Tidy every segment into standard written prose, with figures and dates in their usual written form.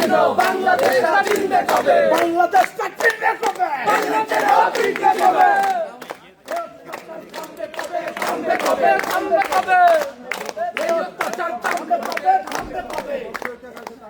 চিনো বাংলাদেশ স্বাধীনবে কবে বাংলাদেশ স্বাধীনবে কবে বাংলাদেশ স্বাধীনবে কবে থামবে কবে থামবে কবে এই অত্যাচার থামবে কবে থামবে কবে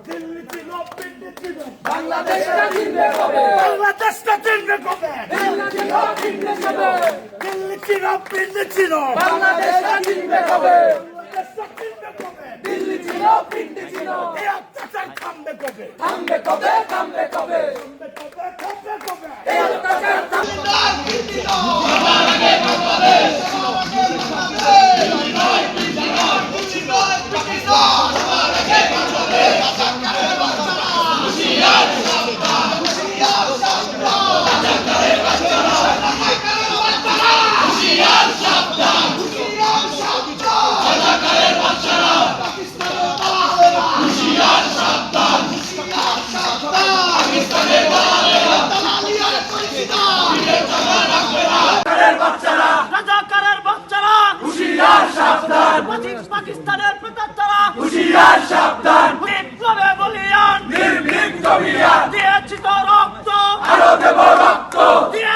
দিল্লি চিনো পিন্ডি চিনো বাংলাদেশ স্বাধীনবে কবে বাংলাদেশ স্বাধীনবে কবে বাংলাদেশ স্বাধীনবে কবে দিল্লি চিনো পিন্ডি চিনো বাংলাদেশ স্বাধীনবে কবে বাংলাদেশ স্বাধীনবে কবে দিল্লি চিনো পিন্ডি চিনো এই অত্যাচার থামবে কবে থামবে কবে থামবে কবে থামবে কবে এই অত্যাচার থামবে রাজাকারের বাচ্চারা হুশিয়ার সাবধান পাকিস্তানের প্রেতাত্মারা হুশিয়ার সাবধান বিপ্লবে বলিয়ান নির্ভীক কবিরা দিয়েছি তো রক্ত আরো দেব রক্ত দিয়ে